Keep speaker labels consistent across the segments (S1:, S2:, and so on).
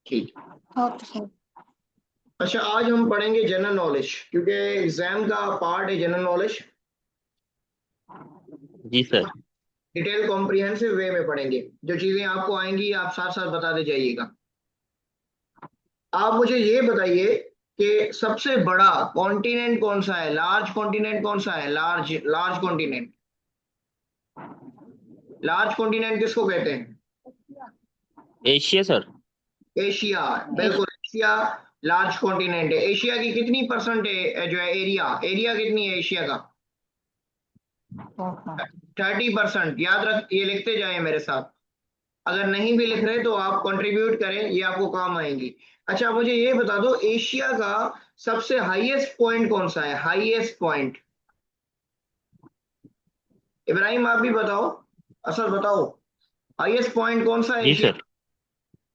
S1: ठीक।
S2: Okay sir.
S1: अच्छा, आज हम पढ़ेंगे जनरल नॉलेज, क्योंकि एग्जाम का पार्ट है जनरल नॉलेज।
S3: जी सर।
S1: डिटेल कॉम्प्रिहेंसिव वे में पढ़ेंगे। जो चीजें आपको आएंगी आप साथ साथ बताते जाइएगा। आप मुझे ये बताइए कि सबसे बड़ा कॉन्टिनेंट कौन सा है, लार्ज कॉन्टिनेंट कौन सा है, large large continent. Large continent किसको कहते हैं?
S3: Asia sir.
S1: एशिया, बिल्कुल एशिया लार्ज कॉन्टिनेंट है। एशिया की कितनी परसेंट है जो है एरिया, एरिया कितनी है एशिया का? 30%। याद रख, ये लिखते जाए मेरे साथ। अगर नहीं भी लिख रहे तो आप कंट्रीब्यूट करें, ये आपको काम आएंगी। अच्छा, मुझे ये बता दो एशिया का सबसे हाईएस्ट पॉइंट कौन सा है, हाईएस्ट पॉइंट। इब्राहिम आप भी बताओ, असद बताओ, हाईएस्ट पॉइंट कौन सा है
S3: जी
S1: एशिया?
S3: सर।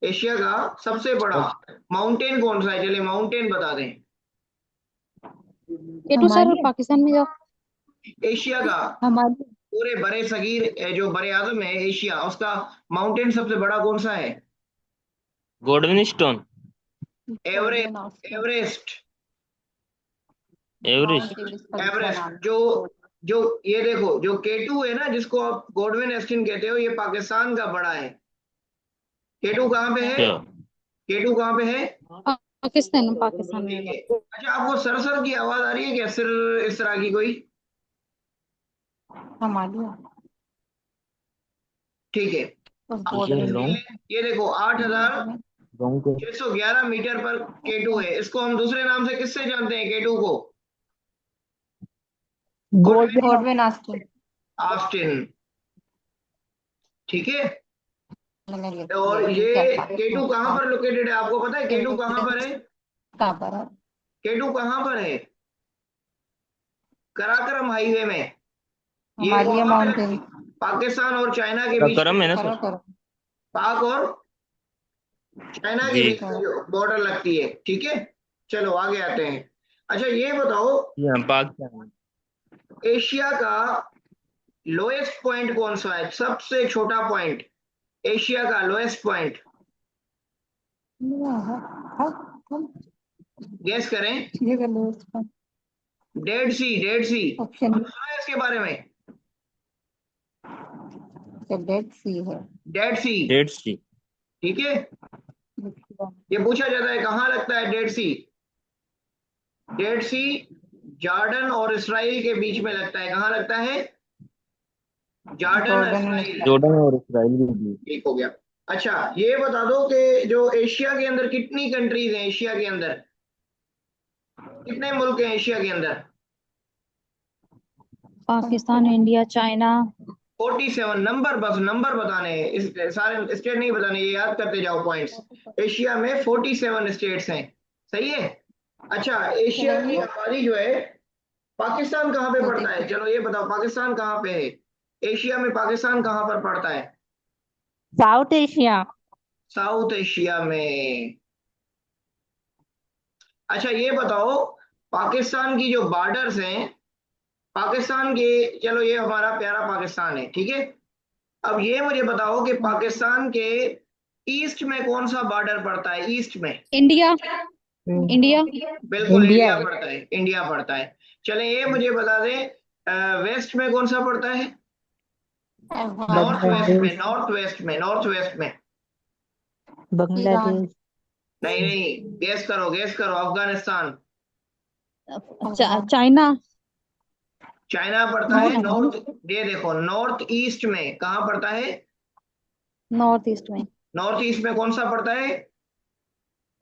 S1: एशिया का सबसे बड़ा माउंटेन कौन सा है, चलिए माउंटेन बता दें।
S2: केटू सर पाकिस्तान में जाओ।
S1: एशिया का
S2: हमारी
S1: पूरे बड़े सगीर जो बड़े आजम है एशिया, उसका माउंटेन सबसे बड़ा कौन सा है?
S3: Golden stone.
S1: Everest, Everest,
S3: Everest.
S1: Everest. जो जो ये देखो, जो केटू है ना, जिसको आप गॉडविन एस्टिन कहते हो, ये पाकिस्तान का बड़ा है। केटू कहाँ पे है?
S3: अच्छा।
S1: केटू कहाँ पे है?
S2: पाकिस्तान पाकिस्तान
S1: ठीक
S2: में
S1: है। अच्छा, आपको सरसर की आवाज आ रही है क्या, सिर इस तरह की कोई?
S2: हमारी
S1: ठीक है। ये देखो 8,611 मीटर पर केटू है। इसको हम दूसरे नाम से किससे जानते हैं केटू को?
S2: Godwin Austen.
S1: ऑस्टिन। ठीक है। और ये केटू कहाँ पर लोकेटेड है, आपको पता है केटू कहाँ पर है?
S2: कहाँ पर है?
S1: केटू कहाँ पर है? कराकरम हाईवे में। ये
S2: हिमालय
S1: वहां पे
S2: माउंटेन।
S1: पाकिस्तान और चाइना के बीच
S3: करम
S1: में,
S3: है ना
S2: करो
S3: सर।
S2: करो।
S1: पाक और चाइना के
S3: जी।
S1: बीच में जो बॉर्डर लगती है। ठीक है, चलो आगे आते हैं। अच्छा, ये बताओ
S3: जी हाँ, पाकिस्तान।
S1: एशिया का लोएस्ट पॉइंट कौन सा है, सबसे छोटा पॉइंट, एशिया का लोएस्ट पॉइंट। गेस करें।
S2: ये कर लो इसका
S1: डेड सी, डेड सी।
S2: ऑप्शन।
S1: सुना है इसके बारे में?
S2: डेड सी है।
S1: डेड सी।
S3: डेड सी।
S1: ठीक है। ये पूछा जाता है कहाँ लगता है डेड सी। डेड सी जॉर्डन और इसराइल के बीच में लगता है। कहाँ लगता है? जॉर्डन और इसराइल।
S3: जॉर्डन और इसराइल के बीच।
S1: ठीक हो गया। अच्छा, ये बता दो कि जो एशिया के अंदर कितनी कंट्रीज हैं, एशिया के अंदर कितने मुल्क हैं एशिया के अंदर?
S2: Pakistan, India, China.
S1: 47 नंबर, बस नंबर बताने हैं, इस सारे स्टेट नहीं बताने, ये याद करते जाओ पॉइंट्स। एशिया में 47 स्टेट्स हैं। सही है। अच्छा, एशिया की आबादी जो है, पाकिस्तान कहाँ पे पड़ता है, चलो ये बताओ पाकिस्तान कहाँ पे है एशिया में, पाकिस्तान कहाँ पर पड़ता है?
S2: South Asia.
S1: साउथ एशिया में। अच्छा, ये बताओ पाकिस्तान की जो बॉर्डर्स हैं, पाकिस्तान के, चलो ये हमारा प्यारा पाकिस्तान है, ठीक है। अब ये मुझे बताओ कि पाकिस्तान के ईस्ट में कौन सा बॉर्डर पड़ता है, ईस्ट में?
S2: इंडिया। इंडिया।
S1: बिल्कुल इंडिया पड़ता है, इंडिया पड़ता है। चले ये मुझे बता दें वेस्ट में कौन सा पड़ता है? नॉर्थ वेस्ट में, नॉर्थ वेस्ट में, नॉर्थ वेस्ट में।
S2: बांग्लादेश।
S1: नहीं नहीं, गेस करो, गेस करो, अफगानिस्तान।
S2: चाइना।
S1: चाइना पड़ता है नॉर्थ। ये देखो नॉर्थ ईस्ट में कहाँ पड़ता है?
S2: नॉर्थ ईस्ट में।
S1: नॉर्थ ईस्ट में कौन सा पड़ता है?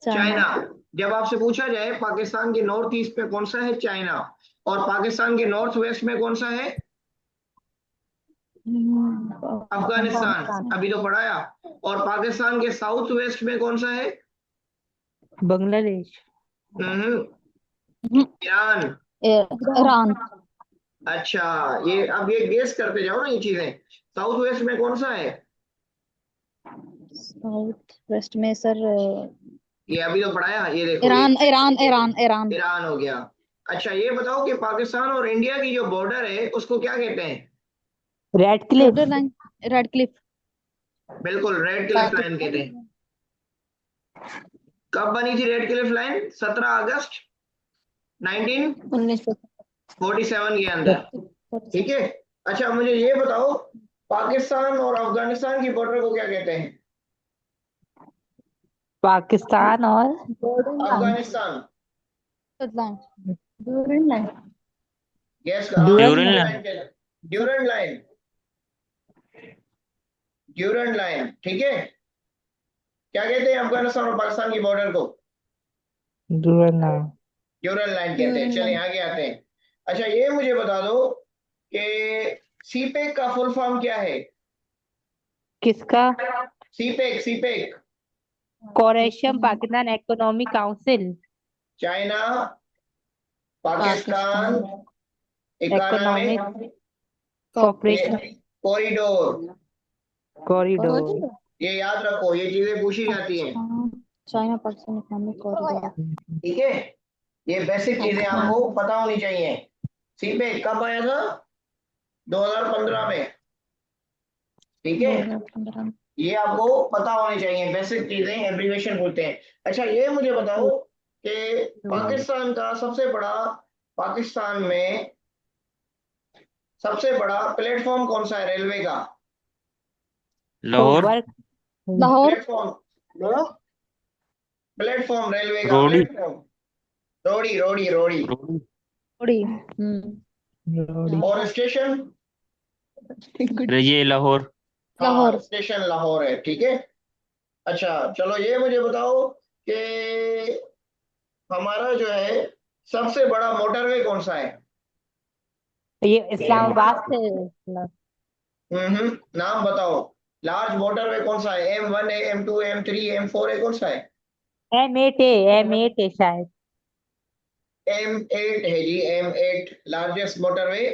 S2: चाइना।
S1: चाइना। जब आपसे पूछा जाए पाकिस्तान के नॉर्थ ईस्ट में कौन सा है, चाइना। और पाकिस्तान के नॉर्थ वेस्ट में कौन सा है? अफगानिस्तान, अभी तो पढ़ाया। और पाकिस्तान के साउथ वेस्ट में कौन सा है?
S2: बांग्लादेश।
S1: ईरान।
S2: ईरान।
S1: अच्छा, ये अब ये गेस करते जाओ ना ये चीजें। साउथ वेस्ट में कौन सा है?
S2: साउथ वेस्ट में सर
S1: ये अभी तो पढ़ाया, ये देखो ये
S2: Iran Iran Iran Iran.
S1: Iran हो गया। अच्छा, ये बताओ कि पाकिस्तान और इंडिया की जो बॉर्डर है उसको क्या कहते हैं?
S2: Red Cliff line. Red Cliff.
S1: बिल्कुल, रेड क्लिफ लाइन कहते हैं। कब बनी थी रेड क्लिफ लाइन? 17 अगस्त 1947 के अंदर, ठीक है। अच्छा मुझे ये बताओ, पाकिस्तान और अफगानिस्तान की बॉर्डर को क्या कहते हैं?
S2: पाकिस्तान और
S1: अफगानिस्तान,
S2: ड्यूरेंट लाइन
S1: गैस का
S3: Durand line.
S1: Durand line, Durand line, ठीक है। क्या कहते हैं अफगानिस्तान और पाकिस्तान की बॉर्डर को?
S2: ड्यूरेंट लाइन
S1: ड्यूरेंट लाइन कहते हैं। चलिए आगे आते हैं। अच्छा ये मुझे बता दो कि सीपेक का फुल फॉर्म क्या है?
S2: किसका?
S1: CPEC, CPEC.
S2: कोरेशियम Pakistan economic council
S1: China Pakistan economic
S2: economic cooperation
S1: corridor,
S2: corridor.
S1: ये याद रखो, ये चीजें पूछी जाती हैं,
S2: चाइना पाकिस्तान इकोनॉमिक कॉरिडोर।
S1: ठीक है। ये बेसिक चीजें आपको पता होनी चाहिए। सीपेक कब आया था? 2015 में, ठीक है।
S2: 2015
S1: ये आपको पता होनी चाहिए, बेसिक चीजें, एब्रीविएशन बोलते हैं। अच्छा ये मुझे बताओ कि पाकिस्तान का सबसे बड़ा, पाकिस्तान में सबसे बड़ा प्लेटफॉर्म कौन सा है रेलवे का?
S3: Lahore.
S2: Lahore
S1: platform, platform railway का
S3: रोडी।
S1: प्लेटफॉर्म, रोड़ी रोड़ी रोड़ी।
S2: रोड़ी।
S1: और स्टेशन?
S3: ये लाहौर।
S1: हाँ स्टेशन लाहौर है, ठीक है। अच्छा चलो ये मुझे बताओ कि हमारा जो है सबसे बड़ा मोटरवे कौन सा है?
S2: ये इस्लामाबाद से
S1: नाम बताओ। लार्ज मोटरवे कौन सा है? M1 है, M2 है, M3 है, M4 है, कौन सा है?
S2: M8 है शायद।
S1: M8 है जी, M8 लार्जेस्ट मोटरवे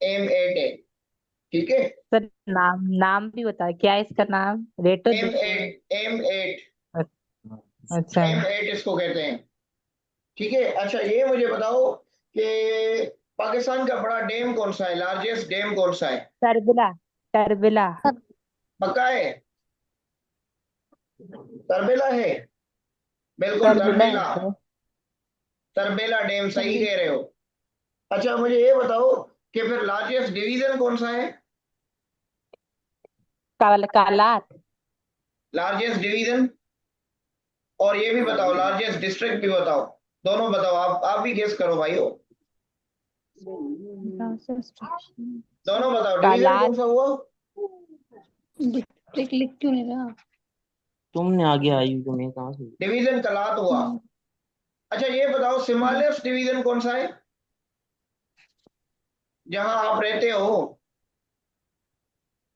S1: M8 है, ठीक है।
S2: सर नाम नाम भी बता, क्या है इसका नाम? रेटो
S1: M8, M8,
S2: अच्छा।
S1: M8 इसको कहते हैं, ठीक है। अच्छा ये मुझे बताओ कि पाकिस्तान का बड़ा डैम कौन सा है? लार्जेस्ट डैम कौन सा है?
S2: तरबिला तरबिला
S1: पक्का है? तरबेला है, बिल्कुल
S2: तरबिला
S1: तरबेला,
S2: है।
S1: तरबेला डैम, सही कह रहे हो। अच्छा मुझे ये बताओ कि फिर लार्जेस्ट डिवीजन कौन सा है?
S2: कालात।
S1: लार्जेस्ट डिवीजन, और ये भी बताओ लार्जेस्ट डिस्ट्रिक्ट भी बताओ, दोनों बताओ, आप भी गेस करो भाइयों, दोनों बताओ, डिवीजन
S2: कालात।
S1: कौन सा हुआ?
S2: डिस्ट्रिक्ट लिख क्यों नहीं रहा?
S3: तुमने आगे आई हो, तुम्हें कहाँ से?
S1: डिवीजन कलात हुआ। अच्छा ये बताओ सिमालेस डिवीजन कौन सा है, जहां आप रहते हो?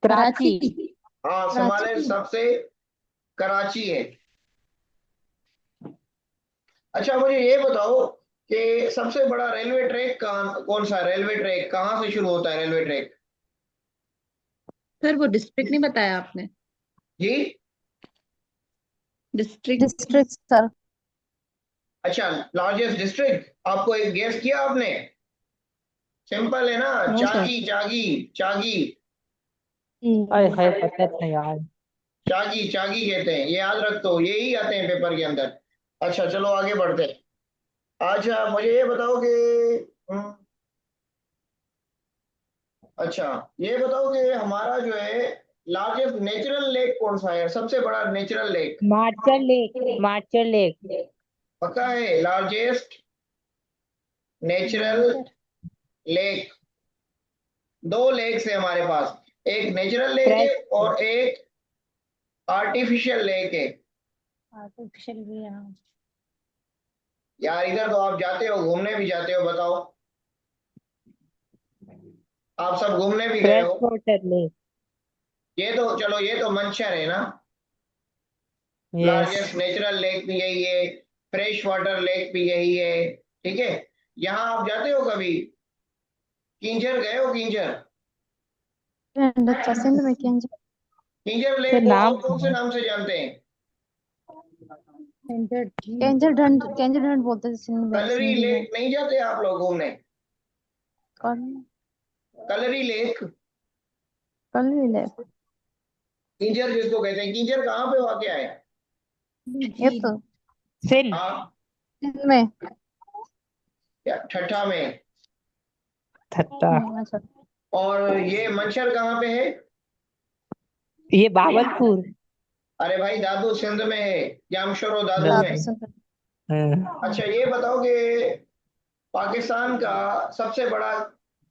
S2: कराची।
S1: हाँ सिमालेस सबसे कराची है। अच्छा मुझे ये बताओ कि सबसे बड़ा रेलवे ट्रैक कौन सा है? रेलवे ट्रैक कहाँ से शुरू होता है रेलवे ट्रैक?
S4: सर वो डिस्ट्रिक्ट नहीं बताया आपने।
S1: जी
S2: डिस्ट्रिक्ट सर।
S1: अच्छा लार्जेस्ट डिस्ट्रिक्ट, आपको एक गेस किया आपने? सिंपल है ना,
S4: नो सर।
S1: चागी चागी चागी,
S2: अरे है, पता था यार।
S1: चागी चागी कहते हैं, ये याद रख दो, यही आते हैं पेपर के अंदर। अच्छा चलो आगे बढ़ते हैं। अच्छा मुझे ये बताओ कि हम्म, अच्छा ये बताओ कि हमारा जो है लार्जेस्ट नेचुरल लेक कौन सा है? सबसे बड़ा नेचुरल लेक,
S2: मार्चर लेक।
S1: पक्का है? लार्जेस्ट नेचुरल लेक, दो लेक्स है हमारे पास, एक नेचुरल लेक है
S2: फ्रेश
S1: और एक आर्टिफिशियल लेक है।
S2: आर्टिफिशियल भी है।
S1: यार इधर तो आप जाते हो, घूमने भी जाते हो, बताओ, आप सब घूमने भी गए
S2: फ्रेश
S1: हो।
S2: Water lake.
S1: ये तो चलो, ये तो मंशर है ना,
S2: यस।
S1: लार्जेस्ट नेचुरल लेक भी यही है, फ्रेश वाटर लेक भी यही है, ठीक है। यहाँ आप जाते हो कभी? किंजर गए हो? किंजर,
S2: सिंध में
S1: किंजर
S2: तो
S1: लेक को
S2: नाम
S1: और कौन से नाम से जानते हैं?
S2: केंजर ढंड बोलते थे सिंध में,
S1: कलरी
S2: सिंधी में।
S1: लेक नहीं जाते आप लोग घूमने?
S2: कल
S1: कलरी लेक,
S2: कल भी ले।
S1: किंजर जिसको कहते हैं, किंजर कहाँ पे वाकया है?
S2: ये तो सिंध।
S1: हाँ,
S4: सिंध में।
S1: या ठट्ठा में।
S2: ठट्टा।
S4: अच्छा।
S1: और ये मंशर कहाँ पे है?
S2: ये बावलपुर।
S1: अरे भाई दादू सिंध में है, जामशोर और दादू
S4: दादू
S1: में।
S4: सिंध।
S1: अच्छा ये बताओ कि पाकिस्तान का सबसे बड़ा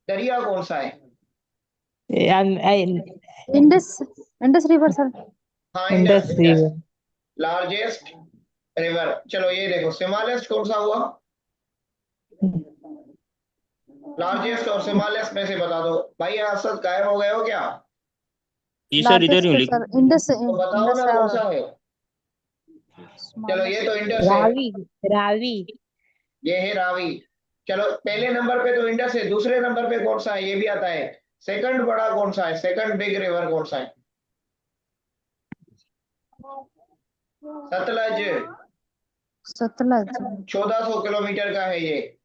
S1: दरिया कौन सा है?
S4: इंडस। Indus river sir.
S1: हाँ, Indus.
S2: Indus
S1: Indus
S2: river.
S1: Largest river. चलो ये देखो, स्मॉलेस्ट कौन सा हुआ? लार्जेस्ट और स्मॉलेस्ट में से बता दो। भाई असद गायब हो गए हो क्या?
S3: जी सर, इधर ही
S4: लार्जेस्ट
S3: हूँ
S4: सर
S3: लेकिन।
S4: इंडस।
S1: तो बताओ
S4: इंडस
S1: ना
S4: है
S1: कौन
S4: और
S1: सा है। चलो ये
S4: स्मॉलेस्ट।
S1: तो इंडस है।
S2: रावी। रावी।
S1: ये है रावी। चलो पहले नंबर पे तो इंडस है, दूसरे नंबर पे कौन सा है ये भी आता है। सेकंड बड़ा कौन सा है, सेकंड बिग रिवर कौन सा है? सतलज।
S4: सतलज।
S1: 1400 किलोमीटर का है ये।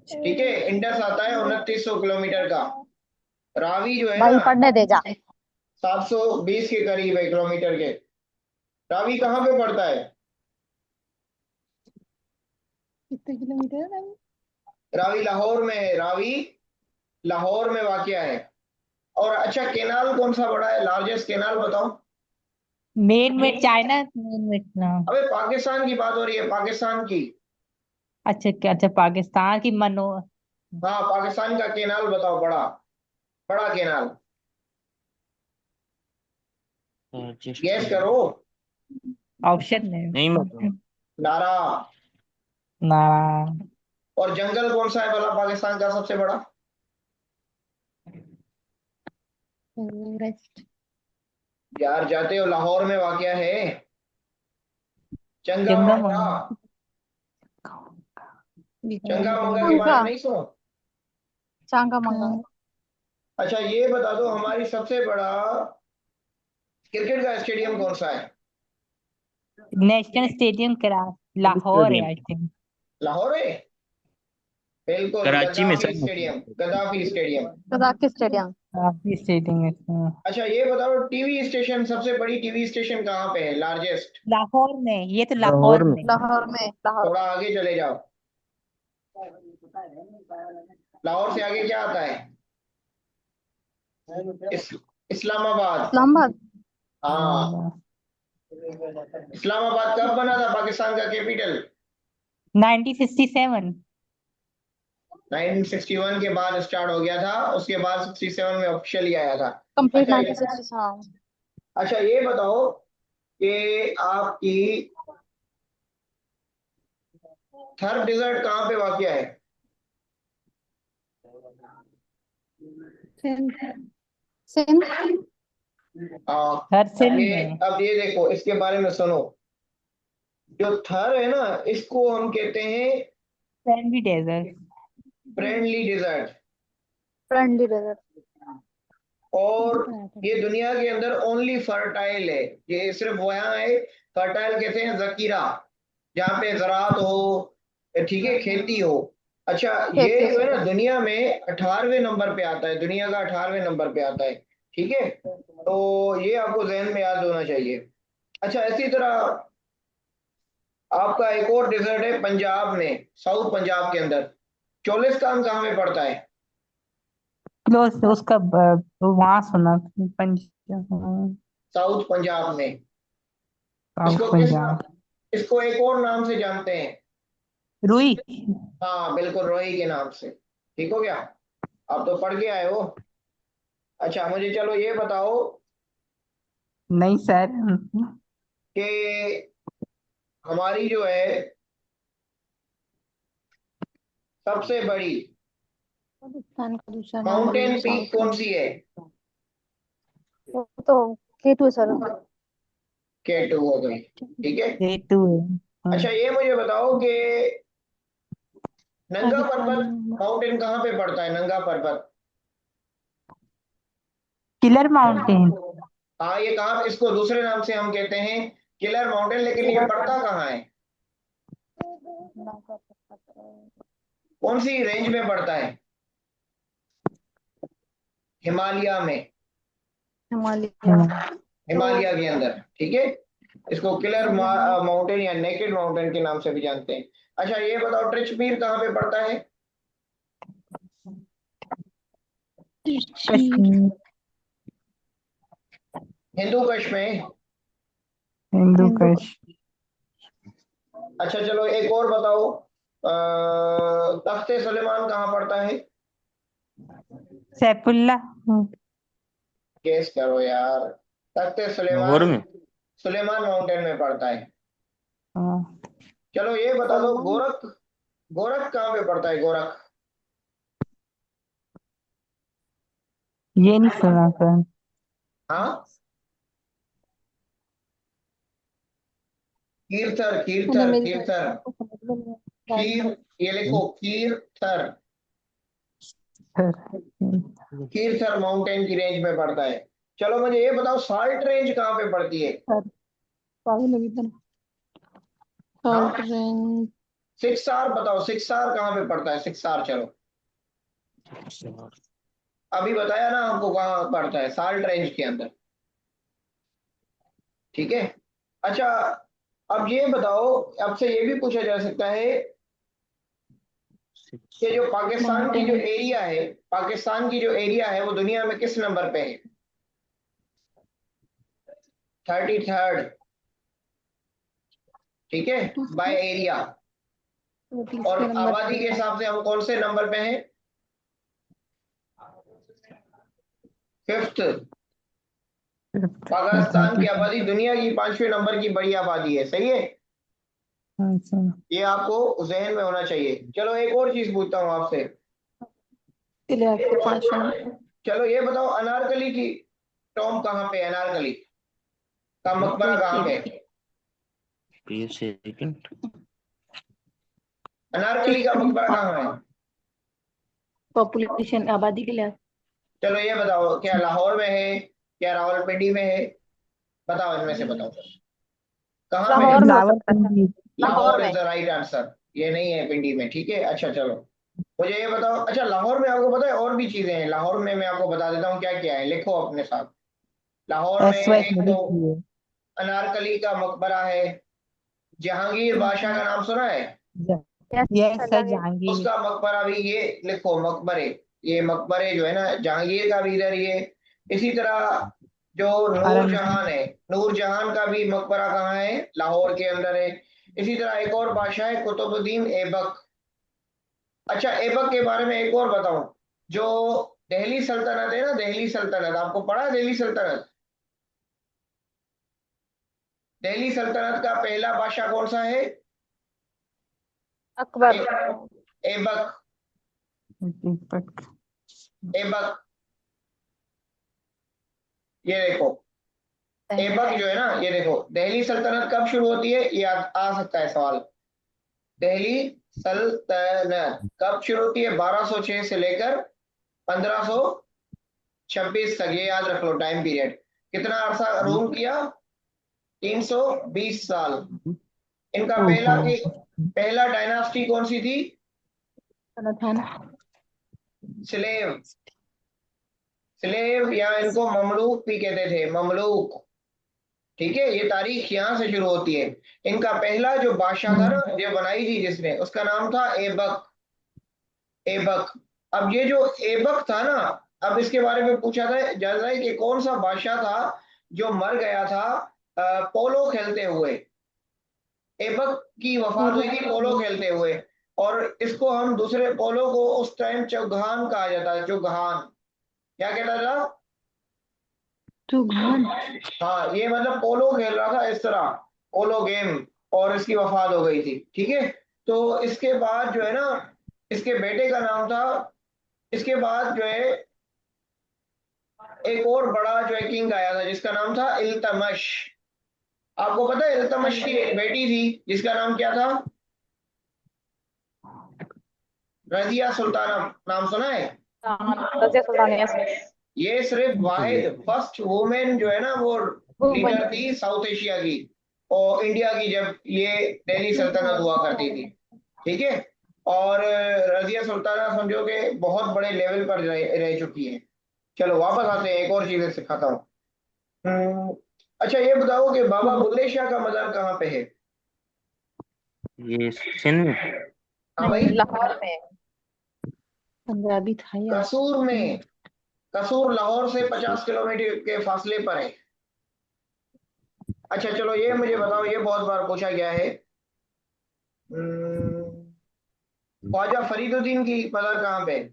S1: ठीक है, इंडस आता है 2900 किलोमीटर का। रावी जो है
S4: भाई
S1: ना,
S4: पढ़ने दे जा।
S1: 720 के करीब है किलोमीटर के। रावी कहाँ पे पड़ता है?
S4: कितने किलोमीटर है?
S1: रावी लाहौर में है। रावी लाहौर में वाकया है। और अच्छा, केनाल कौन सा बड़ा है, लार्जेस्ट केनाल बताओ।
S2: मेन में चाइना, मेन में ना।
S1: अबे पाकिस्तान की बात हो रही है, पाकिस्तान की।
S2: अच्छा क्या, अच्छा पाकिस्तान की मनो।
S1: हाँ, पाकिस्तान का केनाल बताओ, बड़ा बड़ा केनाल। गैस
S3: राजस्थान।
S1: करो।
S2: ऑप्शन
S3: नहीं मतलब।
S1: नारा।
S2: ना।
S1: और जंगल कौन सा है भला पाकिस्तान का सबसे बड़ा?
S4: फॉरेस्ट।
S1: यार जाते हो, लाहौर में वाकया है। चंगा
S2: चंगा
S1: मंगा।
S2: मंगा।
S1: चंगा मंगा के बारे
S4: चांगा।
S1: में नहीं सुनो?
S4: चांगा मंगा।
S1: अच्छा ये बता दो, हमारी सबसे बड़ा क्रिकेट का स्टेडियम कौन सा है?
S2: नेशनल स्टेडियम करा, लाहौर है
S3: स्टेडियम।
S2: I think.
S1: लाहौर है। बिल्कुल,
S3: कराची में
S1: Gaddafi
S3: sir.
S1: Stadium, Gaddafi stadium.
S4: Kazakh stadium.
S2: काफी स्टेडियम है इसमें।
S1: अच्छा ये बताओ, टीवी स्टेशन, सबसे बड़ी टीवी स्टेशन कहाँ पे है, लार्जेस्ट?
S2: लाहौर में, ये तो
S3: लाहौर
S2: लाहौर
S3: में।
S2: में।
S4: लाहौर में। लाहौर।
S1: थोड़ा आगे चले जाओ। लाहौर से आगे क्या आता है? इस, इस्लामाबाद।
S4: इस्लामाबाद।
S1: हाँ, इस्लामाबाद कब बना था पाकिस्तान का कैपिटल?
S2: 1967।
S1: 1961 के बाद स्टार्ट हो गया था, उसके बाद 67 में ऑफिशियली आया था।
S4: कंप्लीट
S1: अच्छा
S4: 1960। हाँ।
S1: अच्छा ये बताओ कि आपकी थर्ड डेजर्ट कहाँ पे वाकया है?
S4: सिंध। सिंध।
S2: हर
S1: अब
S2: सिंध
S1: ये
S2: में।
S1: अब ये देखो, इसके बारे में सुनो। जो थर है ना, इसको हम कहते हैं
S2: sandy desert.
S1: Friendly desert.
S4: Friendly desert.
S1: और ये दुनिया के अंदर ओनली फर्टाइल है। ये सिर्फ वहाँ है, फर्टाइल कहते हैं जकीरा, जहाँ पे ज़राअत हो, ठीक है, खेती हो। अच्छा ये
S4: खेती
S1: जो है
S4: से।
S1: ना, दुनिया में 18वें नंबर पे आता है, दुनिया का 18वें नंबर पे आता है। ठीक है, तो ये आपको जहन में याद होना चाहिए। अच्छा इसी तरह आपका एक और डेजर्ट है पंजाब में, साउथ पंजाब के अंदर। चोलिस्तान कहाँ में पड़ता है?
S2: क्लोज उसका वहां सुना। पंजाब।
S1: साउथ पंजाब में।
S2: साउथ
S1: इसको किस
S2: पंजाब।
S1: इसको एक और नाम से जानते हैं।
S2: रुई।
S1: हाँ बिल्कुल, रोही के नाम से। ठीक हो गया, आप तो पढ़ के आए हो। अच्छा मुझे चलो ये बताओ
S2: नहीं सर।
S1: कि हमारी जो है सबसे बड़ी
S4: पाकिस्तान का दूसरा नाम
S1: माउंटेन पीक
S4: साउथ का।
S1: कौन सी है?
S4: वो तो केटू सर।
S1: K2 हो गई। ठीक है।
S2: ये टू है।
S1: अच्छा ये मुझे बताओ कि नंगा
S4: पाकिस्तान
S1: पर्वत
S4: में।
S1: माउंटेन कहाँ पे पड़ता है, नंगा पर्वत?
S2: Killer mountain.
S1: हाँ, ये कहाँ, इसको दूसरे नाम से हम कहते हैं किलर माउंटेन, लेकिन ये पड़ता कहाँ है? कौन सी रेंज में पड़ता है? हिमालय में।
S4: हिमालय।
S2: हाँ।
S1: हिमालय के अंदर। ठीक है। इसको किलर माउंटेन या नेकेड माउंटेन के नाम से भी जानते हैं। अच्छा ये बताओ ट्रिचमीर कहाँ पे पड़ता है?
S2: कश्मीर।
S1: हिंदू कुश में।
S2: हिंदू कुश।
S1: अच्छा चलो एक और बताओ, तख्ते सुलेमान कहाँ पड़ता है?
S2: सैफुल्ला।
S1: गेस करो यार। तख्ते
S3: लाहौर
S1: सुलेमान
S3: में।
S1: सुलेमान माउंटेन में पड़ता है।
S2: हाँ,
S1: चलो ये बता दो गोरख, गोरख कहाँ पे पड़ता है गोरख?
S2: ये नहीं सुना सर।
S1: हाँ कीरथर कीरथर कीरथर खीर, ये लिखो कीरथर।
S2: सर।
S1: कीरथर माउंटेन की रेंज में पड़ता है। चलो मुझे ये बताओ साल्ट रेंज कहाँ पे पड़ती है?
S4: सॉल्ट रेंज
S1: सिक्सार बताओ, सिक्सार कहाँ पे पड़ता है? सिक्सार चलो अभी बताया ना हमको कहाँ पड़ता है, साल्ट रेंज के अंदर। ठीक है। अच्छा अब ये बताओ, आपसे ये भी पूछा जा सकता है कि जो पाकिस्तान की जो एरिया है, पाकिस्तान की जो एरिया है वो दुनिया में किस नंबर पे है? 33rd। ठीक है, बाय एरिया। और आबादी के हिसाब से हम कौन से नंबर पे हैं? 5th। पाकिस्तान की आबादी दुनिया की 5वें नंबर की बड़ी आबादी है, सही है। ये आपको जहन में होना चाहिए। चलो एक और चीज पूछता हूँ आपसे। चलो ये बताओ अनारकली की टॉम कहाँ पे है? अनारकली का मकबरा कहाँ पे है?
S3: सेकंड।
S1: अनारकली का मकबरा कहाँ है?
S4: पॉपुलेशन आबादी के लिए
S1: चलो ये बताओ, क्या लाहौर में है, क्या रावलपिंडी में है? बताओ इनमें से बताओ कहाँ पे है?
S4: लाहौर में हो सकता है।
S2: रावलपिंडी।
S4: लाहौर
S1: लाहौर
S4: में
S1: इज द राइट आंसर। ये नहीं है पिंडी में, ठीक है। अच्छा चलो मुझे ये बताओ, अच्छा लाहौर में आपको पता है और भी चीजें हैं लाहौर में, मैं आपको बता देता हूँ क्या क्या है, लिखो अपने साथ। लाहौर में
S2: SY
S1: एक तो अनारकली का मकबरा है। जहांगीर बादशाह का नाम सुना है?
S2: ये सर जहांगीर।
S1: उसका मकबरा भी, ये लिखो मकबरे, ये मकबरे जो है ना जहांगीर का भी इधर ये। इसी तरह जो नूरजहान है, नूरजहान का भी मकबरा कहाँ है? लाहौर के अंदर है। इसी तरह एक और बादशाह है कुतुबुद्दीन ऐबक। अच्छा ऐबक के बारे में एक और बताऊं, जो दिल्ली सल्तनत है ना, दिल्ली सल्तनत आपको पढ़ा है? दिल्ली सल्तनत, दिल्ली सल्तनत का पहला बादशाह कौन सा है?
S4: अकबर।
S1: ऐबक। ऐबक, ये देखो ऐबक जो है ना, ये देखो दिल्ली सल्तनत कब शुरू होती है, ये आ सकता है सवाल। दिल्ली सल्तनत कब शुरू होती है? 1206 से लेकर 1526 तक, ये याद रख लो टाइम पीरियड। कितना अरसा रूल किया? 320 साल। इनका पहला डायनास्टी कौन सी थी? स्लेव, स्लेव या इनको ममलूक भी कहते थे, ममलूक। ठीक है, ये तारीख यहाँ से शुरू होती है। इनका पहला जो बादशाह था ना, जो बनाई थी जिसने, उसका नाम था ऐबक। ऐबक। अब ये जो ऐबक था ना, अब इसके बारे में पूछा था जा रहा है कि कौन सा बादशाह था जो मर गया था पोलो खेलते हुए। ऐबक की वफात हुई थी पोलो खेलते हुए। और इसको हम दूसरे पोलो को उस टाइम चौगान कहा जाता है, चौगान। क्या कहता था?
S4: चौगान।
S1: हाँ ये मतलब पोलो खेल रहा था इस तरह, पोलो गेम, और इसकी वफात हो गई थी। ठीक है, तो इसके बाद जो है ना, इसके बेटे का नाम था, इसके बाद जो है एक और बड़ा जो है किंग आया था जिसका नाम था इल्तमश। आपको पता है इल्तमश की एक बेटी थी जिसका नाम क्या था? रजिया सुल्ताना। नाम सुना है?
S4: रजिया सुल्तानिया।
S1: ये सिर्फ वाहिद फर्स्ट वुमेन जो है ना, वो लीडर थी साउथ एशिया की और इंडिया की, जब ये दिल्ली सल्तनत हुआ करती थी। ठीक है, और रजिया सुल्ताना समझो कि बहुत बड़े लेवल पर रह चुकी है। चलो वापस आते हैं, एक और चीजें सिखाता हूँ। अच्छा ये बताओ कि बाबा बुल्ले शाह का मजार कहाँ पे है?
S3: ये सिंध में।
S1: हाँ भाई,
S4: लाहौर में। पंजाबी था यार।
S1: कसूर में। कसूर लाहौर से 50 किलोमीटर के फासले पर है। अच्छा चलो ये मुझे बताओ, ये बहुत बार पूछा गया है। ख्वाजा फरीदुद्दीन की मजार कहाँ पे है?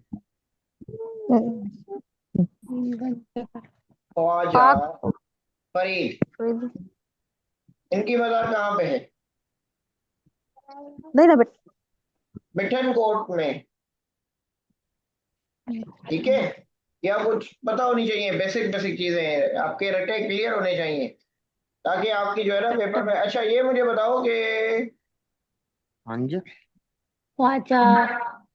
S1: ख्वाजा
S4: पाक।
S1: फरीद, इनकी मजार कहाँ पे है?
S4: नहीं ना बेटा।
S1: मिठन कोट में। ठीक है, या कुछ पता होनी चाहिए, बेसिक बेसिक चीजें हैं, आपके रटे क्लियर होने चाहिए ताकि आपकी जो है ना पेपर में। अच्छा ये मुझे बताओ कि
S3: हाँ जी।
S4: ख्वाजा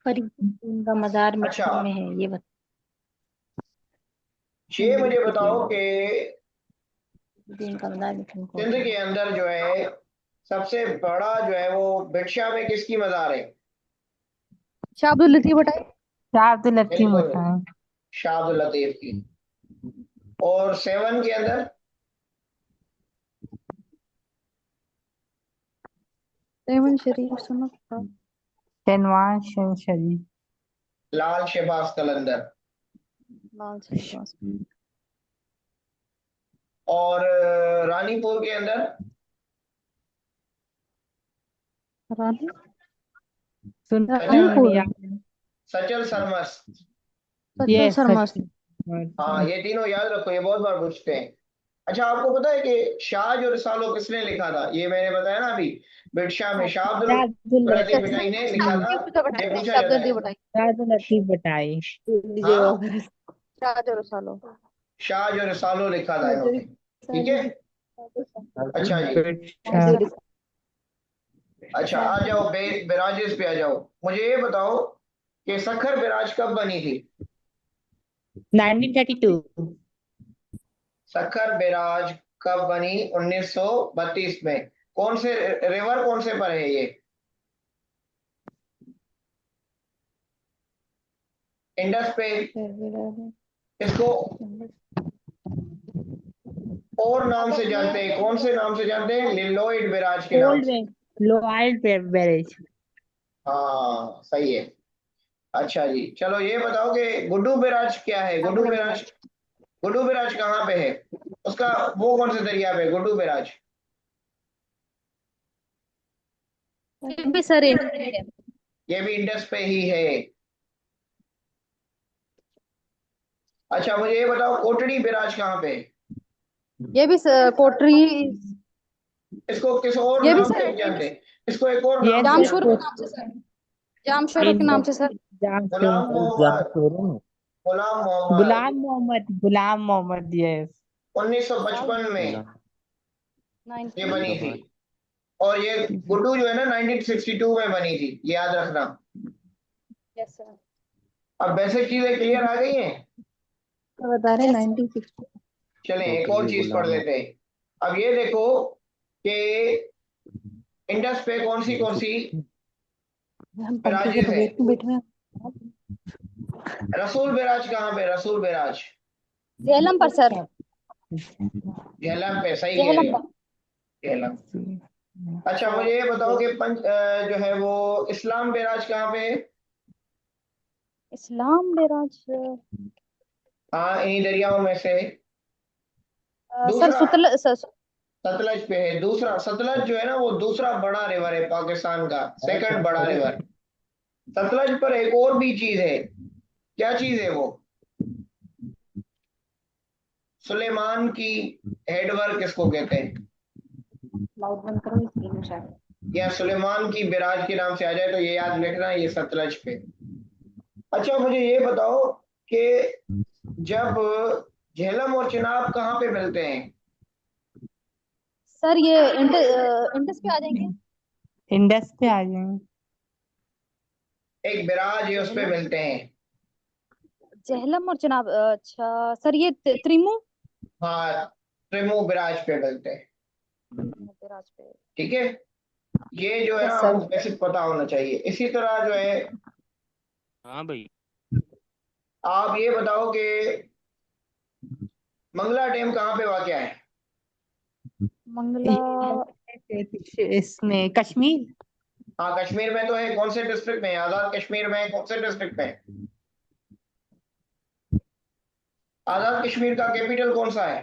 S4: फरीदुद्दीन का मजार
S1: अच्छा
S4: मिठन में है, ये बता।
S1: ये मुझे बताओ कि
S4: फरीदुद्दीन का मजार मिठन को
S1: सिंध
S4: है।
S1: के अंदर जो है सबसे बड़ा जो है वो बिरशा में किसकी मजार है?
S4: शाह अब्दुल लतीफ बताइए।
S2: शाह अब्दुल लतीफ
S1: बिल्कुल,
S2: बताएं।
S1: शाह अब्दुल लतीफ की। और 7 के अंदर
S4: सेवन शरीफ सुनो।
S2: शनवाज शरीफ।
S1: लाल शहबाज कलंदर।
S4: लाल शहबाज।
S1: और रानीपुर के अंदर
S4: रानी
S2: सुनता है
S1: सचल,
S2: मुझे
S4: रानीपुर।
S2: याद।
S1: सचल सरमस।
S4: सचल
S2: यस
S4: शर्मा।
S2: सच।
S1: हाँ ये तीनों याद रखो, ये बहुत बार पूछते हैं। अच्छा आपको पता है कि शाह और रिसालो किसने लिखा था? ये मैंने बताया ना अभी, बिरशा में शाह अब्दुल
S2: शाह अब्दुल
S1: लतीफ भिटाई ने लिखा था, ये पूछा जाता है।
S2: शाह अब्दुल लतीफ बताए।
S1: हाँ,
S4: शाहजहाँ रसालो।
S1: शाह और रिसालो लिखा था इन्होंने। ठीक है, अच्छा जी।
S2: शाह।
S1: अच्छा आ जाओ बिराजिस पे आ जाओ। मुझे ये बताओ कि सखर बिराज कब बनी थी?
S2: 1932।
S1: सखर बिराज कब बनी? 1932 में। कौन से रिवर, कौन से पर है ये? इंडस पे। इसको और नाम से जानते हैं, कौन से नाम से जानते हैं? लिलोइड बिराज के नाम
S2: ओल्ड
S1: से।
S2: में लोआइड बेरेज।
S1: हाँ सही है। अच्छा जी चलो ये बताओ कि गुड्डू बिराज क्या है? गुड्डू बिराज, गुड्डू बिराज कहाँ पे है? उसका वो कौन से दरिया पे है गुड्डू बिराज?
S4: ये भी सर इंडिया है।
S1: ये भी इंडस पे ही है। अच्छा मुझे ये बताओ कोटड़ी बिराज कहाँ पे है?
S4: ये भी कोटरी।
S1: इसको किस और
S4: ये भी
S1: नाम से
S4: सर
S1: नहीं जानते? इसको एक और नाम
S2: यस
S1: से
S4: जामशोर के
S1: जानते हैं।
S4: नाम से सर। जामशोर के नाम
S2: इंडस।
S4: से सर।
S2: जाम
S1: गुलाम
S3: जाम
S1: मोहम्मद।
S3: शोरूम।
S1: गुलाम मोहम्मद।
S2: गुलाम मोहम्मद। गुलाम मोहम्मद यस।
S1: 1955 में ये बनी थी।
S4: 19।
S1: और ये गुड्डू जो है ना 1962 में बनी थी, ये याद रखना।
S4: Yes sir.
S1: अब बेसिक चीजें क्लियर आ गई हैं।
S4: तो बता रहे 1960।
S1: चलें एक
S3: टोटल
S1: और
S3: ये
S1: चीज पढ़
S3: गुलाम हो।
S1: लेते हैं। अब ये देखो कि इंडस पे कौन सी
S4: हम पंखे के
S1: बिराजेस हैं?
S4: बगैर क्यों बैठे हैं?
S1: रसूल बिराज कहाँ पे? रसूल बिराज
S4: झेलम पर सर।
S1: झेलम पे, सही कह रहे
S4: झेलम
S1: हो,
S4: पर।
S1: झेलम। अच्छा मुझे ये बताओ कि जो है वो इस्लाम बिराज कहाँ पे है?
S4: इस्लाम बेराज।
S1: हाँ इन्हीं दरियाओं में से है।
S4: सर
S1: दूसरा
S4: सुतल सर।
S1: सतलज पे है। दूसरा सतलज जो है ना वो दूसरा बड़ा रिवर है पाकिस्तान का, सेकंड बड़ा रिवर। सतलज पर एक और भी चीज है, क्या चीज है वो? सुलेमान की हेडवर्क किसको कहते हैं?
S4: लाउड बंद करो स्क्रीन में शायद।
S1: या सुलेमान की बिराज के नाम से आ जाए तो ये याद रखना, ये सतलज पे। अच्छा मुझे ये बताओ कि जब झेलम और चिनाब कहाँ पे मिलते हैं?
S4: सर ये इंडस पे आ जाएंगे।
S2: इंडस पे आ जाएंगे।
S1: एक बिराज है उस पे
S4: झेलम।
S1: मिलते हैं।
S4: झेलम और जनाब, अच्छा सर ये त्रिमू।
S1: हाँ त्रिमू बिराज पे मिलते हैं।
S4: बेराज पे।
S1: ठीक है, ये जो है ना
S4: यस
S1: आपको
S4: सर।
S1: बेसिक पता होना चाहिए। इसी तरह जो है
S3: हाँ भाई।
S1: आप ये बताओ कि मंगला डैम कहाँ पे वाक़या है?
S4: मंगला
S2: इसमें कश्मीर।
S1: हाँ कश्मीर में तो है, कौन से डिस्ट्रिक्ट में है? आजाद कश्मीर में है, कौन से डिस्ट्रिक्ट में है? आजाद कश्मीर का कैपिटल कौन सा है?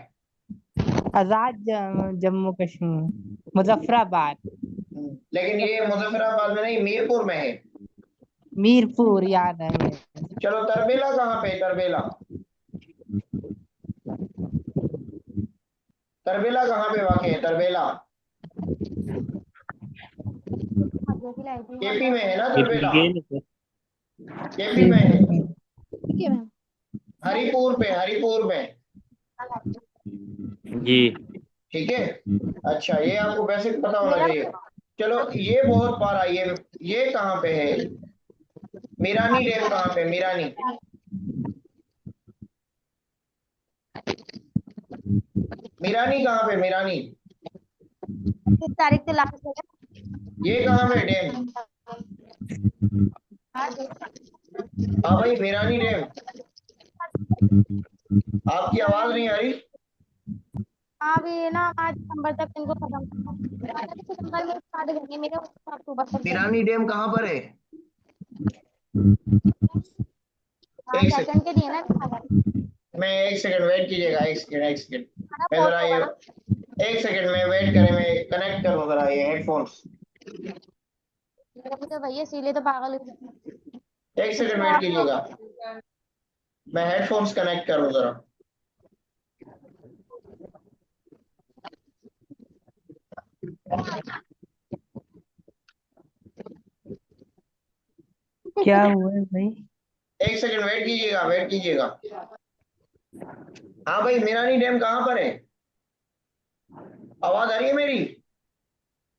S2: आजाद जम्मू कश्मीर मुजफ्फराबाद।
S1: लेकिन ये मुजफ्फराबाद में नहीं, मीरपुर में है।
S2: मीरपुर याद है मुझे।
S1: चलो तरबेला कहाँ पे है? तरबेला, तरबेला कहाँ पे वाक़ है? तरबेला केपी में है ना
S3: ये
S1: तरबेला?
S3: पीके में सर।
S1: केपी में है,
S4: ठीक है मैम।
S1: हरिपुर पे, हरिपुर में।
S3: जी
S1: ठीक है, अच्छा ये आपको बेसिक पता होना चाहिए। चलो ये बहुत पारा, ये कहाँ पे है? मीरानी डैम कहाँ पे? मीरानी, मीरानी कहाँ पे? मीरानी,
S4: किस तारीख से लास्ट है?
S1: ये कहाँ पे डैम? हाँ भाई मीरानी डैम। आपकी आवाज नहीं आ रही।
S4: हाँ अभी ना 5 दिसंबर तक इनको खत्म करना है। दिसंबर में स्टार्ट करेंगे मेरे, अक्टूबर तक जाएंगे।
S1: मीरानी डैम कहाँ पर है?
S4: हाँ
S1: एक सेकंड,
S4: सेकंड के दिए ना खाना।
S1: मैं एक सेकंड वेट कीजिएगा, एक सेकंड, एक सेकंड। मैं
S4: पोस्ट
S1: जरा
S4: होगा
S1: ये,
S4: ना।
S1: एक सेकंड में वेट करें, मैं कनेक्ट करूँ जरा ये हेडफोन्स।
S4: मेरे को तो भैया सीले तो पागल हो गए।
S1: एक सेकंड वेट कीजिएगा, मैं हेडफोन्स कनेक्ट करूँ जरा।
S2: क्या हुआ है भाई?
S1: एक सेकंड वेट कीजिएगा, वेट कीजिएगा। हाँ भाई मीरानी डैम कहाँ पर है? आवाज आ रही है मेरी?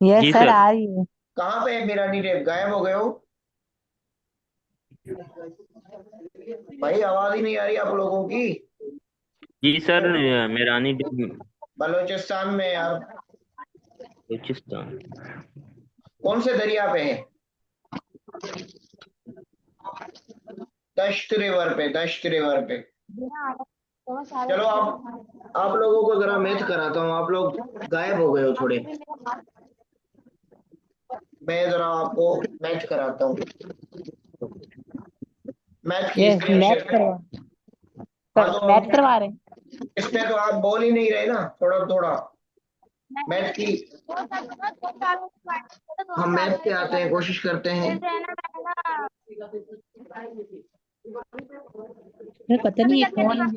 S2: यस
S3: जी
S2: सर
S3: सर।
S2: आ रही है।
S1: कहाँ पे है मीरानी डैम? गायब हो गए हो भाई, आवाज ही नहीं आ रही आप लोगों की।
S3: जी सर, मेरानी डैम
S1: बलूचिस्तान में यार।
S3: बलूचिस्तान।
S1: कौन से दरिया पे है? दश्त रिवर पे, दश्त रिवर पे। चलो आप लोगों को जरा मैथ कराता हूँ, आप लोग गायब हो गए हो थोड़े। मैं जरा आपको मैथ कराता हूँ, मैथ की
S2: यस
S1: स्क्रीन
S2: मैथ
S1: शेयर।
S2: करवा।
S1: हाँ
S2: सर
S1: तो
S2: मैथ करवा रहे हैं।
S1: इसमें तो आप बोल ही नहीं रहे ना, थोड़ा थोड़ा मैथ की। हम मैथ पे आते हैं, कोशिश करते हैं।
S2: पता नहीं ये कौन है।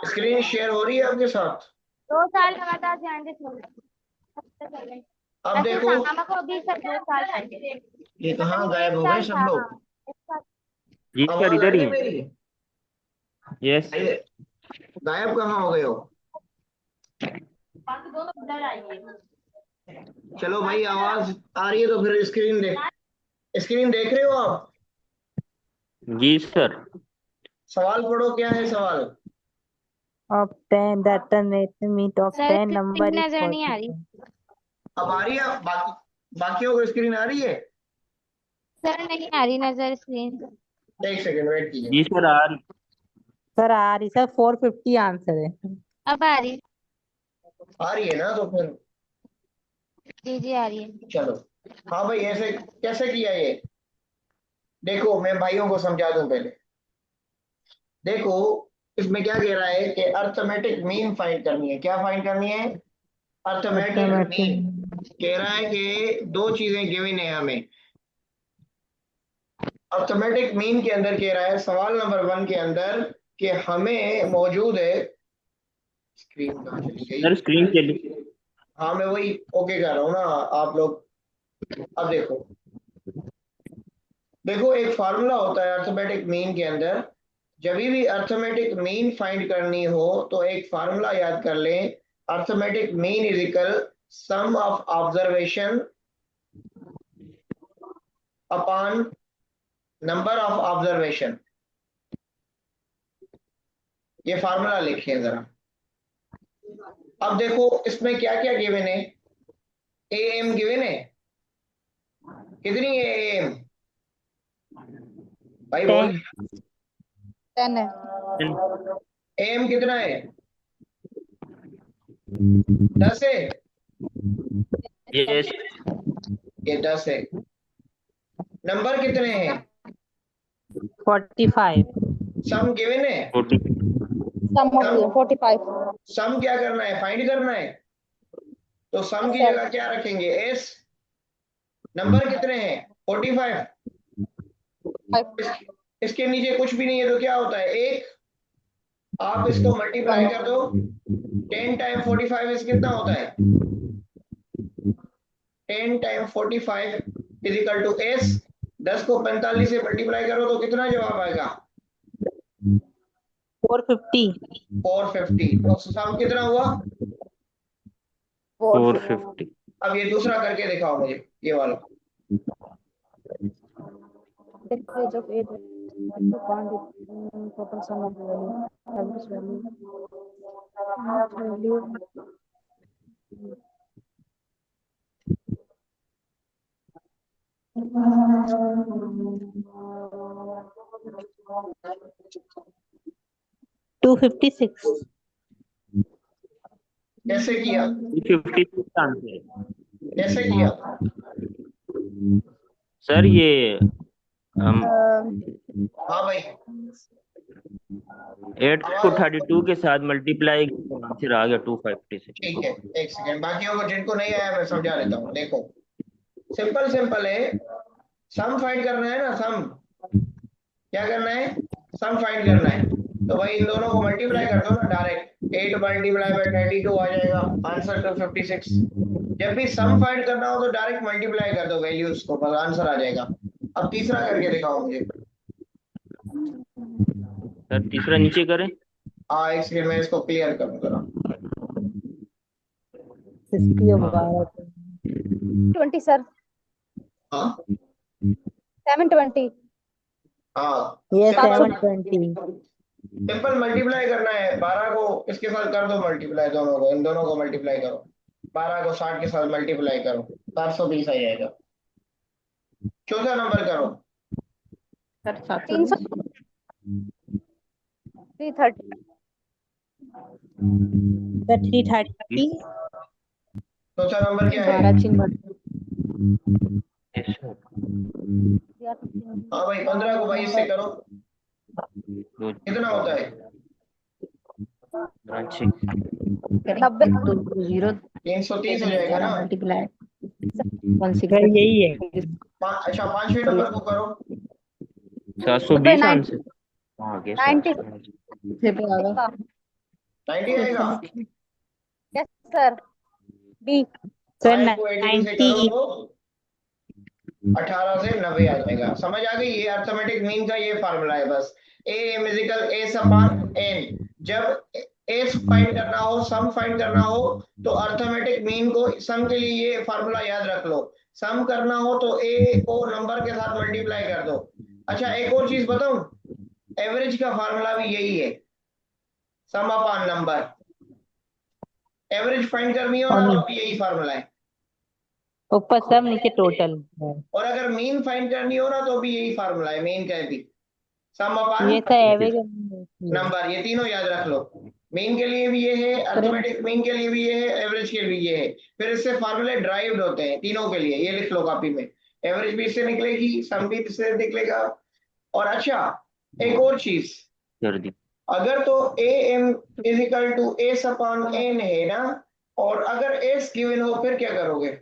S1: स्क्रीन शेयर हो रही है आपके साथ?
S4: 2 साल लगातार ध्यान से
S1: अब
S4: ऐसे
S1: देखो,
S4: शामा को अभी सर 2 साल पहले
S1: ये
S4: पता
S1: कहाँ
S4: नहीं
S1: गायब
S4: एक
S1: हो गए
S4: साल
S1: सब
S4: था। हाँ
S1: लोग?
S4: एक साल।
S3: जी सर,
S1: आवाज आ
S3: इधर
S1: रही
S3: ही
S1: है
S3: है।
S1: मेरी?
S3: यस।
S1: ये गायब कहाँ हो गए हो?
S4: बाकी दोनों ब्लर आई है।
S1: चलो भाई आवाज आ रही है तो फिर स्क्रीन देख रहे हो आप?
S3: जी सर।
S1: सवाल पढ़ो, क्या है सवाल?
S2: obtain the alternate meet of
S4: sir
S2: 10 number is
S4: नजर नहीं आ रही।
S2: 47।
S1: अब आ रही है? बाकियों को स्क्रीन आ रही है?
S4: सर नहीं आ रही नजर स्क्रीन।
S1: एक सेकंड वेट कीजिए।
S3: जी सर, आ रही।
S2: सर आ रही सर 450 आंसर है।
S4: अब आ रही।
S1: आ रही है ना तो फिर
S4: जी जी आ रही है।
S1: चलो। हाँ भाई ऐसे कैसे किया ये? देखो मैं भाइयों को समझा दूं पहले। देखो इसमें क्या कह रहा है कि अर्थमेटिक मीन फाइंड करनी है। क्या फाइंड करनी है? Arithmetic mean.
S2: Automatic।
S1: कह रहा है कि दो चीजें गिवन है हमें। अर्थमेटिक मीन के अंदर कह रहा है सवाल नंबर 1 के अंदर कि हमें मौजूद है। स्क्रीन कहाँ चली
S3: सर स्क्रीन के लिए।
S1: गई? हाँ मैं वही ओके कर रहा हूँ ना आप लोग। अब देखो, देखो एक फार्मूला होता है अर्थमेटिक मीन के अंदर। जब भी अर्थमेटिक मीन फाइंड करनी हो तो एक फार्मूला याद कर लें। Arithmetic mean is equal some of observation upon number of observation. ये फार्मूला लिखिए जरा। अब देखो इसमें क्या क्या गिवन है। ए एम गिवन है, कितनी है एम? भाई बोल।
S2: 10।
S4: 10 है।
S1: एम कितना है? 10 है।
S3: यस
S1: ये 10 है। नंबर कितने हैं?
S2: 45।
S1: सम गिवन है।
S3: 40
S4: सम हो गया 45।
S1: सम क्या करना है? फाइंड करना है। तो सम की
S4: सर
S1: जगह क्या रखेंगे? एस। नंबर कितने हैं? 45।
S4: 5
S1: इसके नीचे कुछ भी नहीं है तो क्या होता है? एक। आप इसको मल्टीप्लाई कर दो। 10 टाइम 45 इस कितना होता है? 10 time 45 is equal to S. 10 को 45 से मल्टीप्लाई करो तो कितना जवाब आएगा?
S2: 450।
S1: 450। तो सम कितना हुआ?
S3: 450
S1: अब ये दूसरा करके दिखाओ मुझे, ये वाला।
S4: decrease of age to find total sum of value average value
S2: to 56।
S1: कैसे किया?
S3: 256 आंसर है
S1: कैसे किया?
S3: सर। ये हम
S1: हाँ भाई,
S3: 8 को 32 के साथ मल्टीप्लाई तो आंसर आ गया 256।
S1: ठीक है। एक सेकेंड, बाकियों को जिनको नहीं आया मैं समझा देता हूँ। देखो, सिंपल सिंपल है। सम फाइंड करना है ना, सम। क्या करना है? सम फाइंड करना है। तो भाई इन दोनों को मल्टीप्लाई कर दो ना डायरेक्ट। 8 मल्टीप्लाई बाय 32 आ जाएगा आंसर 256। जब भी सम फाइंड करना हो तो डायरेक्ट मल्टीप्लाई कर दो वैल्यूज को, बस आंसर आ जाएगा। अब तीसरा करके दिखाओ मुझे।
S3: सर तीसरा नीचे करें।
S1: हाँ, एक सेकेंड मैं इसको क्लियर करूँ जरा।
S2: 60 और 12।
S4: 20 सर
S1: हाँ
S4: 720
S1: हाँ,
S2: ये
S1: सिंपल
S2: 720।
S1: सिंपल मल्टीप्लाई करना है। 12 को इसके साथ कर दो मल्टीप्लाई, दोनों को, इन दोनों को मल्टीप्लाई करो। 12 को 60 के साथ मल्टीप्लाई करो, 420 आ जाएगा। चौथा नंबर करो।
S2: सर
S4: 300 330
S2: 330।
S1: चौथा नंबर क्या है?
S2: 12 चिन्ह।
S3: Yes sir.
S1: हाँ भाई, 15 को 22 से करो,
S3: दो
S1: कितना होता है?
S4: 90
S2: 0
S1: 330 हो जाएगा ना।
S2: मल्टीप्लाई 160 यही है।
S1: अच्छा, पांचवें नंबर को करो।
S3: 720 आंसर। हाँ गया
S4: 90
S1: 90 आएगा।
S4: यस सर डी
S2: सर
S1: 5 को 18 से करो
S2: 90।
S1: तो 18 से 90 आ जाएगा। समझ आ गई? ये अर्थमेटिक मीन का ये फार्मूला है बस। A M is equal S upon N. जब एस फाइंड करना हो, सम फाइंड करना हो, तो अर्थमेटिक मीन को, सम के लिए ये फार्मूला याद रख लो। सम करना हो तो ए को नंबर के साथ मल्टीप्लाई कर दो। अच्छा, एक और चीज बताऊं, एवरेज का फार्मूला भी यही है, सम अपॉन नंबर। एवरेज फाइंड करनी हो ना तो भी यही फार्मूला है।
S2: ऊपर सब नीचे टोटल है।
S1: और अगर मीन फाइंड करनी हो ना तो भी यही फार्मूला है, मीन का भी। सम
S2: ये
S1: अपॉन
S2: तो एवरेज
S1: नंबर, ये तीनों याद रख लो। मीन के लिए भी ये है, अर्थमेटिक मीन के लिए भी ये है, एवरेज के लिए भी ये है। फिर इससे फार्मूले ड्राइव्ड होते हैं तीनों के लिए, ये लिख लो कॉपी में। एवरेज भी इससे निकलेगी, सम भी इससे निकलेगा। और अच्छा, एक और चीज,
S3: कर दी।
S1: अगर तो A M is equal to S upon N है ना, और अगर एस गिवन हो फिर क्या करोगे?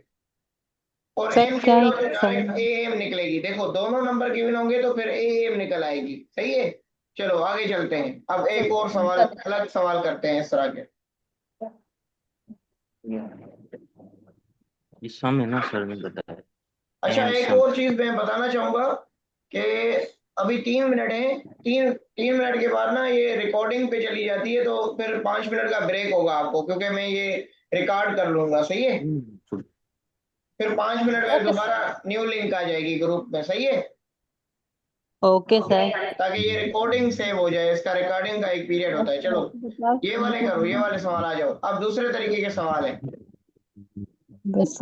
S1: और
S2: सर
S1: एम
S2: क्या
S1: गिवन हो तो डायरेक्ट ए एम निकलेगी। देखो, दोनों नंबर गिवन होंगे तो फिर ए एम निकल आएगी। सही है। चलो आगे चलते हैं। अब एक और सवाल, अलग सवाल करते हैं इस तरह के।
S3: ये सम है ना सर ने बताया।
S1: अच्छा,
S3: एंड
S1: एक
S3: सम।
S1: और चीज मैं बताना चाहूंगा कि अभी 3 मिनट है। तीन मिनट के बाद ना ये रिकॉर्डिंग पे चली जाती है, तो फिर 5 मिनट का ब्रेक होगा आपको, क्योंकि मैं ये रिकॉर्ड कर लूंगा। सही है। फिर 5 मिनट में
S4: ओके
S1: दोबारा न्यू लिंक आ जाएगी ग्रुप में। सही है।
S2: Okay sir.
S1: ताकि ये रिकॉर्डिंग सेव हो जाए, इसका रिकॉर्डिंग का एक पीरियड होता है। चलो ये वाले करो, ये वाले सवाल आ जाओ। अब दूसरे तरीके के सवाल है।
S2: बस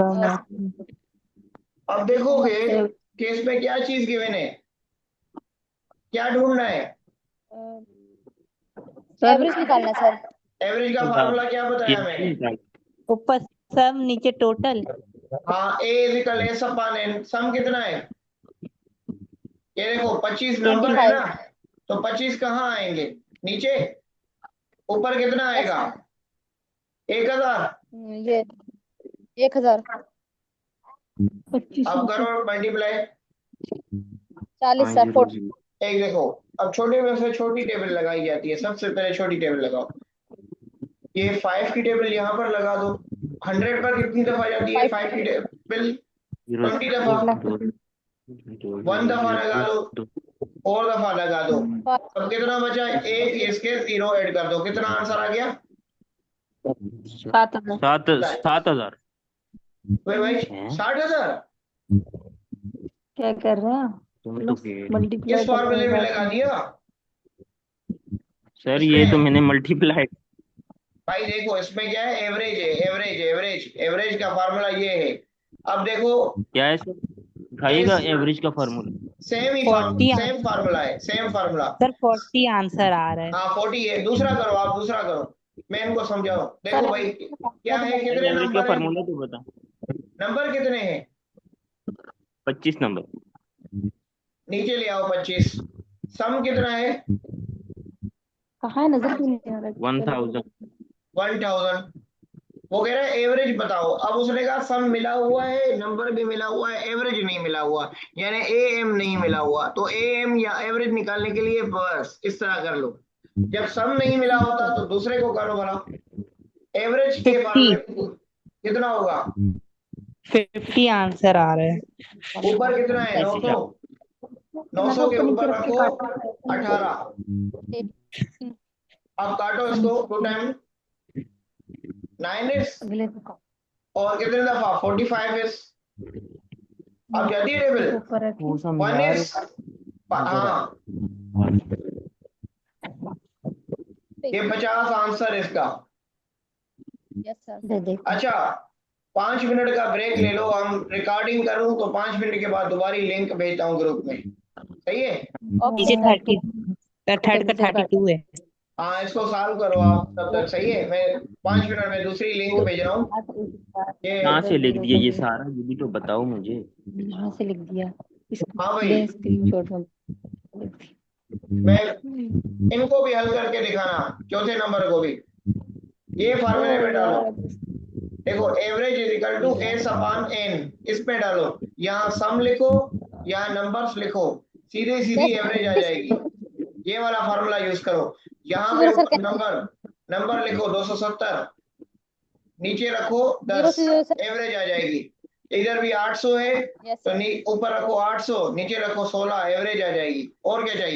S1: अब देखोगे कि इसमें क्या चीज गिवन है, क्या ढूंढना है?
S4: एवरेज निकालना है सर।
S1: एवरेज का
S3: तो
S1: फार्मूला क्या बताया
S3: ये
S1: मैंने?
S3: निकाल।
S2: ऊपर सम नीचे टोटल।
S1: हाँ, ए इक्वल एस अपान एन। सम कितना है? ये देखो 25 नंबर है
S4: 25।
S1: ना, तो 25 कहाँ आएंगे? नीचे। ऊपर कितना आएगा? 1000।
S4: ये 1000।
S1: अब करो मल्टीप्लाई।
S4: 40 सर। 40।
S1: एक देखो, अब छोटे में से छोटी टेबल लगाई जाती है। सबसे पहले छोटी टेबल लगाओ। ये 5 की टेबल यहाँ पर लगा दो। 100 पर कितनी दफा जाती है 5 की टेबल? 20 दफा। 1 दफा लगा दो, और दफा लगा दो। अब कितना बचा? एक इसके 0 ऐड कर दो। कितना आंसर आ गया?
S2: 7000।
S3: 7,000।
S1: भाई 60,000।
S2: क्या कर रहे हैं?
S3: तुम तो
S1: किस फॉर्मूले में लगा दिया?
S3: सर ये तो मैंने मल्टीप्लाई।
S1: भाई देखो, इसमें क्या है? एवरेज है। एवरेज का फार्मूला ये है। अब देखो,
S3: क्या है सर? दिखाइएगा एवरेज का फार्मूला।
S1: सेम ही
S2: 40
S1: सेम फार्मूला है, सेम फार्मूला।
S2: सर 40 आंसर आ रहा है।
S1: हाँ 40 है। दूसरा करो, आप दूसरा करो। मैं इनको समझाओ। देखो भाई, क्या है? कितने
S3: एवरेज का
S1: नंबर है?
S3: फार्मूला तो बता।
S1: नंबर कितने हैं?
S3: 25 नंबर।
S1: नीचे ले आओ 25। सम कितना है?
S2: कहाँ है? नजर क्यों नहीं आ रहा?
S3: 1000।
S1: 1000। वो कह रहा है एवरेज बताओ। अब उसने कहा सम मिला हुआ है, नंबर भी मिला हुआ है, एवरेज नहीं मिला हुआ, यानी ए एम नहीं मिला हुआ। तो ए एम या एवरेज निकालने के लिए बस इस तरह कर लो। जब सम नहीं मिला होता तो दूसरे को करो भला। एवरेज के
S2: 50।
S1: फॉर्मूले कितना होगा?
S2: 50 आंसर आ रहा है।
S1: ऊपर कितना है? 900। 900 के ऊपर रखो 18। अब काटो इसको 2 टाइम 9 इज, और कितने दफा 45 इज। अब जाती है टेबल। 1 इज, हाँ ये 50 आंसर इसका।
S4: Yes sir.
S1: अच्छा, 5 मिनट का ब्रेक ले लो। हम रिकॉर्डिंग करूं तो 5 मिनट के बाद दोबारा लिंक भेजता हूं ग्रुप में। सही है?
S2: नीचे 30 थर्ड का 32 है।
S1: हाँ, इसको सॉल्व करो आप तब तक। सही है? मैं 5 मिनट में दूसरी लिंक भेज रहा हूँ। ये
S3: कहाँ से लिख दिया ये सारा, ये भी तो बताओ मुझे।
S2: यहाँ से लिख दिया।
S1: हाँ भाई,
S2: स्क्रीनशॉट में।
S1: मैं इनको भी हल करके दिखाना, चौथे नंबर को भी। ये फार्मूले में डालो। देखो, average is equal to S upon N. इसमें डालो, यहाँ सम लिखो, यहाँ नंबर्स लिखो, सीधे सीधी एवरेज आ जाएगी। ये वाला फार्मूला यूज करो। यहाँ पे ऊपर नंबर लिखो 270, नीचे रखो 10, एवरेज आ जाएगी। इधर भी 800 है, तो ऊपर रखो 800, नीचे रखो 16, एवरेज आ जाएगी। और क्या चाहिए?